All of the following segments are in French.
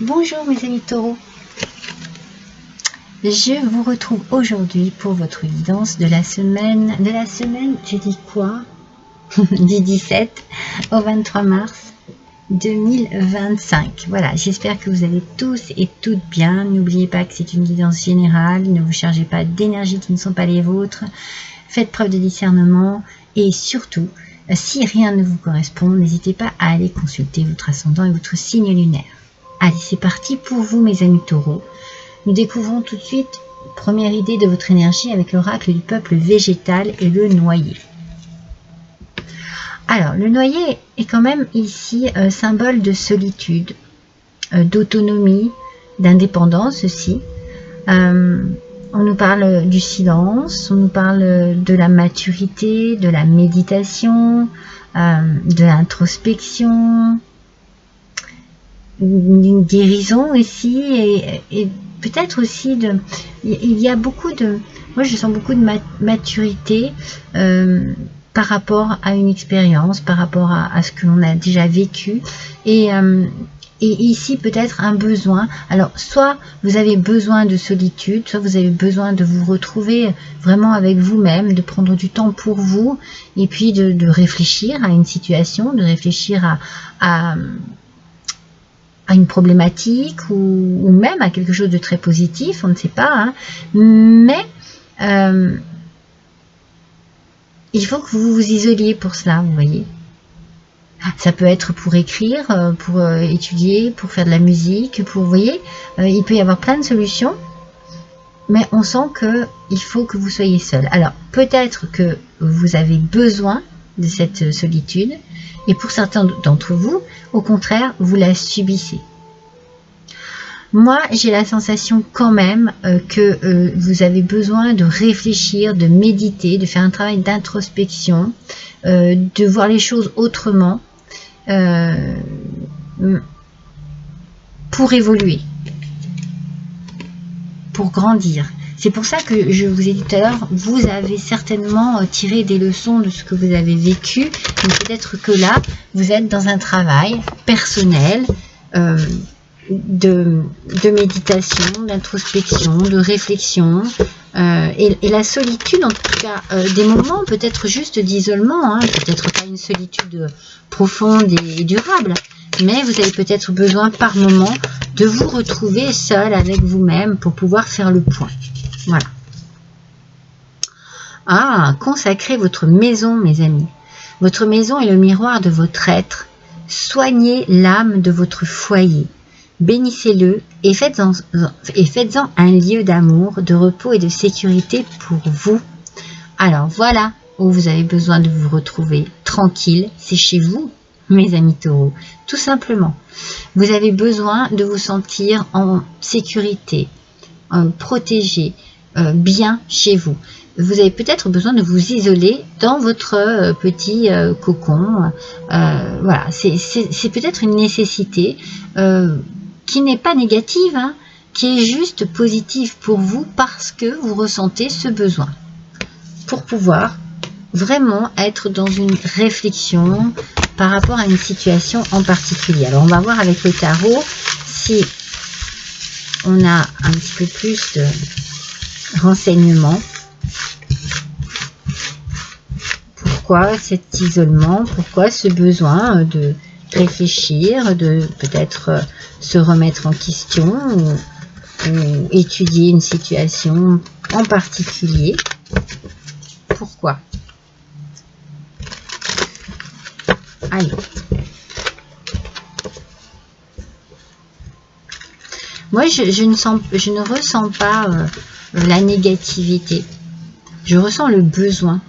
Bonjour mes amis taureaux, je vous retrouve aujourd'hui pour votre guidance de la semaine, je dis quoi du 17 au 23 mars 2025. Voilà, j'espère que vous allez tous et toutes bien. N'oubliez pas que c'est une guidance générale, ne vous chargez pas d'énergie qui ne sont pas les vôtres, faites preuve de discernement et surtout, si rien ne vous correspond, n'hésitez pas à aller consulter votre ascendant et votre signe lunaire. Allez, c'est parti pour vous mes amis taureaux. Nous découvrons tout de suite première idée de votre énergie avec l'oracle du peuple végétal et le noyer. Alors, le noyer est quand même ici symbole de solitude, d'autonomie, d'indépendance aussi. On nous parle du silence, on nous parle de la maturité, de la méditation, de l'introspection, d'une guérison ici et peut-être aussi il y a beaucoup de, moi je sens beaucoup de maturité par rapport à une expérience, par rapport à ce que l'on a déjà vécu et ici peut-être un besoin. Alors soit vous avez besoin de solitude, soit vous avez besoin de vous retrouver vraiment avec vous-même, de prendre du temps pour vous et puis de réfléchir à une situation, de réfléchir à une problématique ou même à quelque chose de très positif, on ne sait pas, hein. Mais il faut que vous vous isoliez pour cela, vous voyez. Ça peut être pour écrire, pour étudier, pour faire de la musique, pour, vous voyez, il peut y avoir plein de solutions, mais on sent qu'il faut que vous soyez seul. Alors, peut-être que vous avez besoin de cette solitude, et pour certains d'entre vous, au contraire, vous la subissez. Moi, j'ai la sensation quand même que vous avez besoin de réfléchir, de méditer, de faire un travail d'introspection, de voir les choses autrement, pour évoluer, pour grandir. C'est pour ça que je vous ai dit tout à l'heure, vous avez certainement tiré des leçons de ce que vous avez vécu. Donc peut-être que là, vous êtes dans un travail personnel de méditation, d'introspection, de réflexion. Et la solitude, en tout cas, des moments peut-être juste d'isolement, hein, peut-être pas une solitude profonde et durable, mais vous avez peut-être besoin par moment de vous retrouver seul avec vous-même pour pouvoir faire le point. Voilà. Ah, consacrez votre maison, mes amis. Votre maison est le miroir de votre être. Soignez l'âme de votre foyer. Bénissez-le et faites-en un lieu d'amour, de repos et de sécurité pour vous. Alors voilà où vous avez besoin de vous retrouver tranquille, c'est chez vous, mes amis taureaux, tout simplement. Vous avez besoin de vous sentir en sécurité, protégé, bien chez vous. Vous avez peut-être besoin de vous isoler dans votre petit cocon. Voilà, c'est peut-être une nécessité qui n'est pas négative, hein, qui est juste positive pour vous parce que vous ressentez ce besoin. Pour pouvoir vraiment être dans une réflexion par rapport à une situation en particulier. Alors on va voir avec le tarot si on a un petit peu plus de renseignements. Pourquoi cet isolement? Pourquoi ce besoin de réfléchir, de peut-être se remettre en question ou étudier une situation en particulier? Pourquoi? Allez. Moi, je ne ressens pas la négativité. Je ressens le besoin,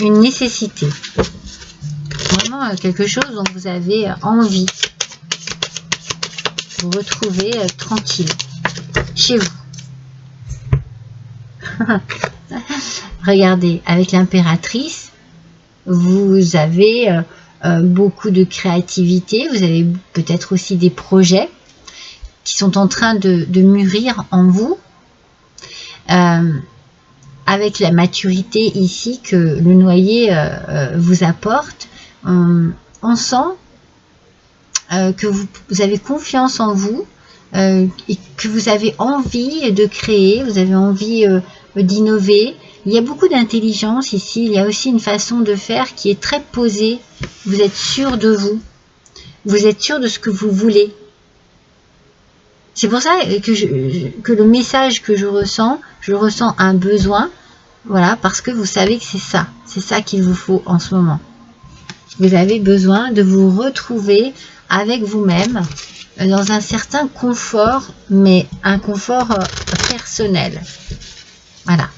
une nécessité. Vraiment quelque chose dont vous avez envie. Vous retrouvez tranquille chez vous. Regardez, avec l'impératrice, vous avez beaucoup de créativité. Vous avez peut-être aussi des projets qui sont en train de mûrir en vous. Avec la maturité ici que le noyer vous apporte, on sent que vous avez confiance en vous, et que vous avez envie de créer, vous avez envie d'innover. Il y a beaucoup d'intelligence ici, il y a aussi une façon de faire qui est très posée. Vous êtes sûr de vous, vous êtes sûr de ce que vous voulez. C'est pour ça que le message que je ressens un besoin, voilà, parce que vous savez que c'est ça qu'il vous faut en ce moment. Vous avez besoin de vous retrouver avec vous-même dans un certain confort, mais un confort personnel. Voilà,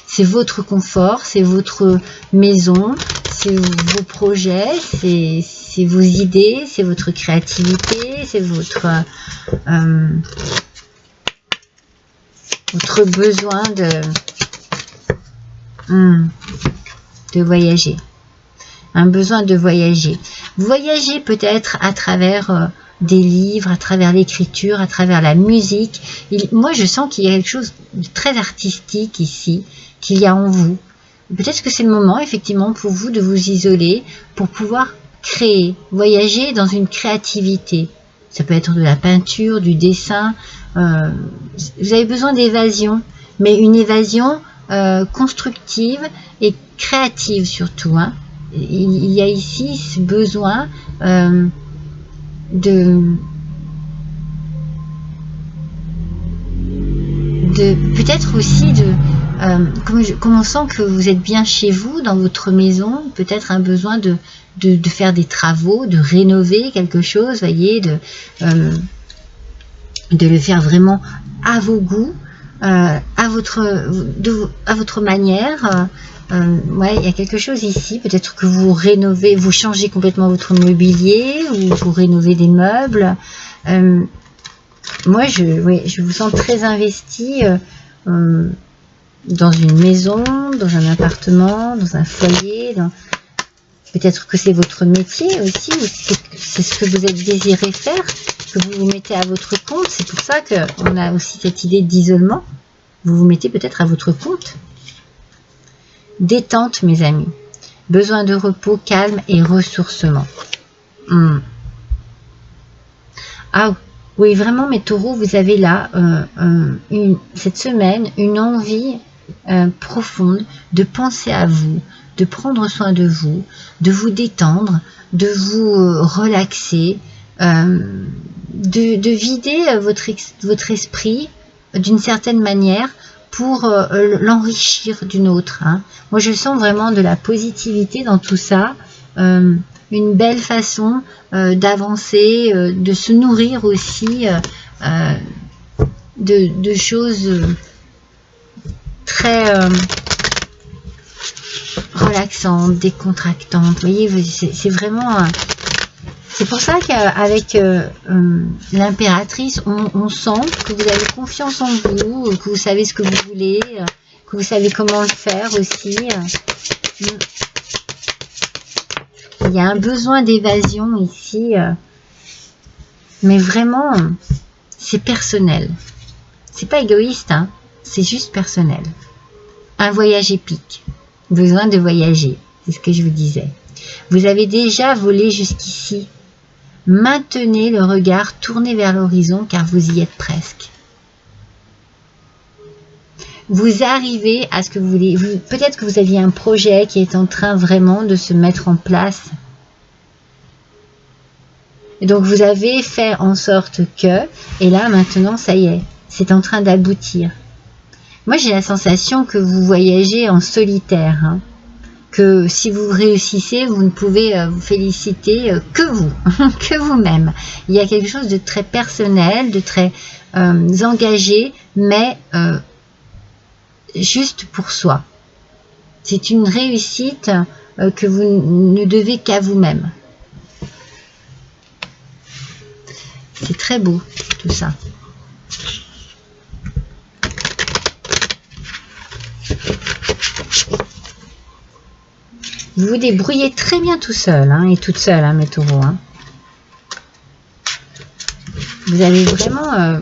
c'est votre confort, c'est votre maison, c'est vos projets, c'est vos idées, c'est votre créativité, c'est votre besoin de voyager. Un besoin de voyager. Voyager peut-être à travers des livres, à travers l'écriture, à travers la musique. Moi, je sens qu'il y a quelque chose de très artistique ici, qu'il y a en vous. Peut-être que c'est le moment, effectivement, pour vous de vous isoler, pour pouvoir créer, voyager dans une créativité. Ça peut être de la peinture, du dessin. Vous avez besoin d'évasion, mais une évasion constructive et créative surtout, hein. Il y a ici ce besoin peut-être aussi comme on sent que vous êtes bien chez vous, dans votre maison, peut-être un besoin de faire des travaux, de rénover quelque chose, voyez, de le faire vraiment à vos goûts, à votre manière. Ouais, il y a quelque chose ici, peut-être que vous rénovez, vous changez complètement votre mobilier, ou vous rénovez des meubles. Moi, je vous sens très investi dans une maison, dans un appartement, dans un foyer. Peut-être que c'est votre métier aussi, ou c'est ce que vous êtes désiré faire, que vous vous mettez à votre compte. C'est pour ça qu'on a aussi cette idée d'isolement. Vous vous mettez peut-être à votre compte. Détente, mes amis. Besoin de repos, calme et ressourcement. Ah oui, vraiment, mes taureaux, vous avez là, cette semaine, une envie profonde de penser à vous, de prendre soin de vous détendre, de vous relaxer, de vider votre esprit d'une certaine manière pour l'enrichir d'une autre. Hein. Moi, je sens vraiment de la positivité dans tout ça, une belle façon d'avancer, de se nourrir aussi de choses très relaxantes, décontractantes. Vous voyez, c'est vraiment... c'est pour ça qu'avec l'impératrice, on sent que vous avez confiance en vous, que vous savez ce que vous voulez, que vous savez comment le faire aussi. Il y a un besoin d'évasion ici, mais vraiment, c'est personnel. C'est pas égoïste, hein, c'est juste personnel. Un voyage épique. Besoin de voyager, c'est ce que je vous disais. Vous avez déjà volé jusqu'ici. Maintenez le regard tourné vers l'horizon car vous y êtes presque. Vous arrivez à ce que vous voulez. Peut-être que vous aviez un projet qui est en train vraiment de se mettre en place. Et donc vous avez fait en sorte que, et là maintenant ça y est, c'est en train d'aboutir. Moi j'ai la sensation que vous voyagez en solitaire, hein. Que si vous réussissez, vous ne pouvez vous féliciter que vous, que vous-même. Il y a quelque chose de très personnel, de très engagé, mais juste pour soi. C'est une réussite que vous ne devez qu'à vous-même. C'est très beau, tout ça. Vous vous débrouillez très bien tout seul, hein, et toute seule, hein, mes taureaux. Hein. Vous avez vraiment...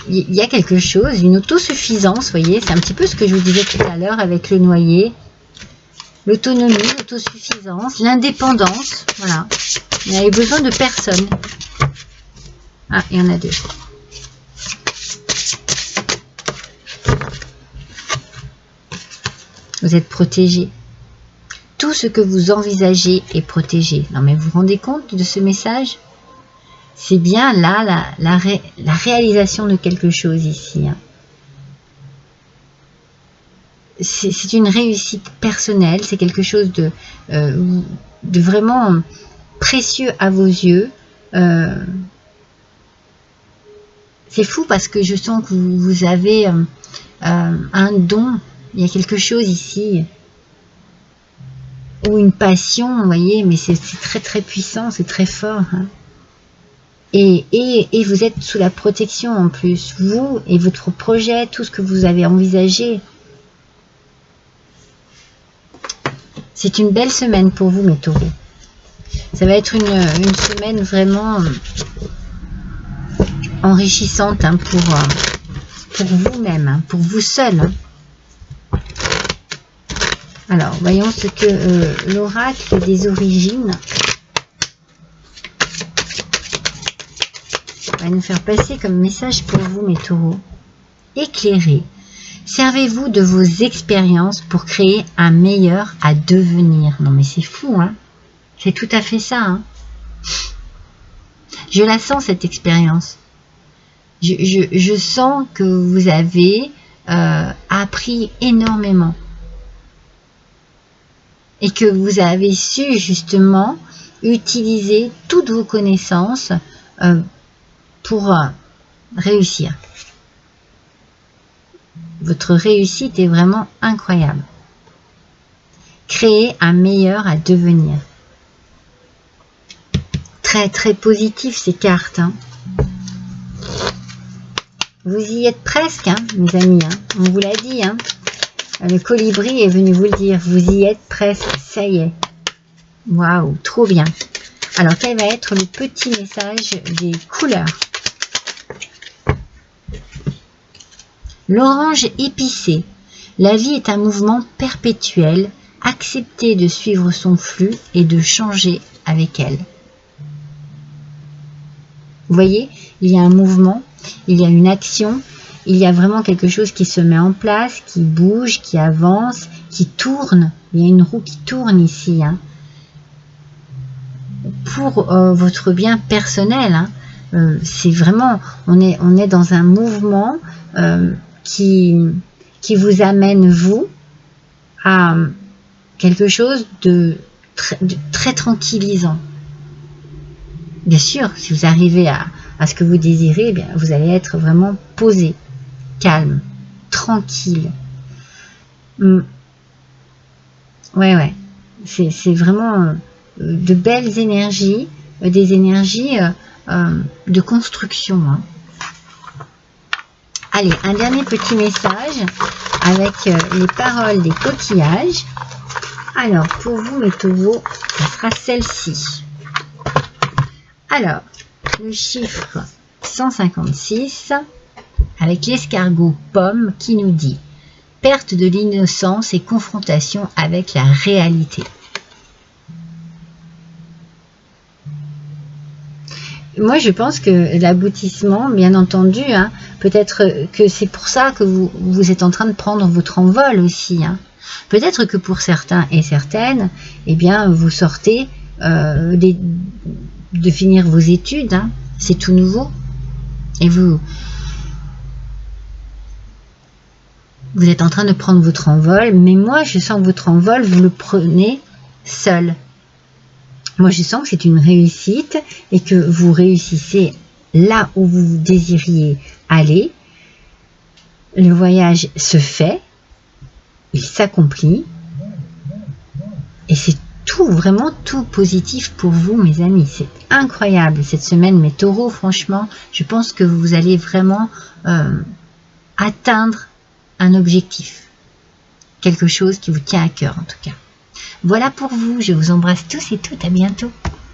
il y a quelque chose, une autosuffisance, vous voyez, c'est un petit peu ce que je vous disais tout à l'heure avec le noyer. L'autonomie, l'autosuffisance, l'indépendance, voilà. Vous n'avez besoin de personne. Ah, il y en a deux. Vous êtes protégé. Tout ce que vous envisagez est protégé. Non mais vous vous rendez compte de ce message? C'est bien là la réalisation de quelque chose ici. Hein. C'est une réussite personnelle, c'est quelque chose de vraiment précieux à vos yeux. C'est fou parce que je sens que vous avez un don, il y a quelque chose ici, ou une passion, vous voyez, mais c'est très très puissant, c'est très fort. Hein. Et vous êtes sous la protection en plus, vous et votre projet, tout ce que vous avez envisagé. C'est une belle semaine pour vous, mes taureaux. Ça va être une semaine vraiment enrichissante hein, pour vous-même, hein, pour vous seul. Hein. Alors, voyons ce que l'oracle des origines va nous faire passer comme message pour vous, mes taureaux. Éclairez. Servez-vous de vos expériences pour créer un meilleur à devenir. Non mais c'est fou, hein. C'est tout à fait ça, hein. Je la sens, cette expérience. Je sens que vous avez appris énormément. Et que vous avez su justement utiliser toutes vos connaissances pour réussir. Votre réussite est vraiment incroyable. Créer un meilleur à devenir. Très très positif ces cartes. Hein. Vous y êtes presque, hein, mes amis. Hein. On vous l'a dit. Hein. Le colibri est venu vous le dire. Vous y êtes presque. Ça y est. Waouh, trop bien. Alors, quel va être le petit message des couleurs? L'orange épicé. La vie est un mouvement perpétuel. Acceptez de suivre son flux et de changer avec elle. Vous voyez, il y a un mouvement, il y a une action, il y a vraiment quelque chose qui se met en place, qui bouge, qui avance, qui tourne. Il y a une roue qui tourne ici. Hein. Pour votre bien personnel, hein. C'est vraiment, on est dans un mouvement qui vous amène, vous, à quelque chose de très tranquillisant. Bien sûr, si vous arrivez à ce que vous désirez, eh bien, vous allez être vraiment posé, calme, tranquille. Ouais. C'est vraiment de belles énergies, des énergies de construction. Hein. Allez, un dernier petit message avec les paroles des coquillages. Alors, pour vous, mes taureaux, ça sera celle-ci. Alors, le chiffre 156 avec l'escargot pomme qui nous dit perte de l'innocence et confrontation avec la réalité. Moi, je pense que l'aboutissement, bien entendu, hein, peut-être que c'est pour ça que vous êtes en train de prendre votre envol aussi. Hein. Peut-être que pour certains et certaines, eh bien, vous sortez de finir vos études, hein, c'est tout nouveau. Et vous êtes en train de prendre votre envol, mais moi, je sens que votre envol, vous le prenez seul. Moi, je sens que c'est une réussite et que vous réussissez là où vous désiriez aller. Le voyage se fait, il s'accomplit et c'est tout, vraiment tout positif pour vous, mes amis. C'est incroyable cette semaine, mes taureaux, franchement, je pense que vous allez vraiment atteindre un objectif. Quelque chose qui vous tient à cœur, en tout cas. Voilà pour vous, je vous embrasse tous et toutes, à bientôt.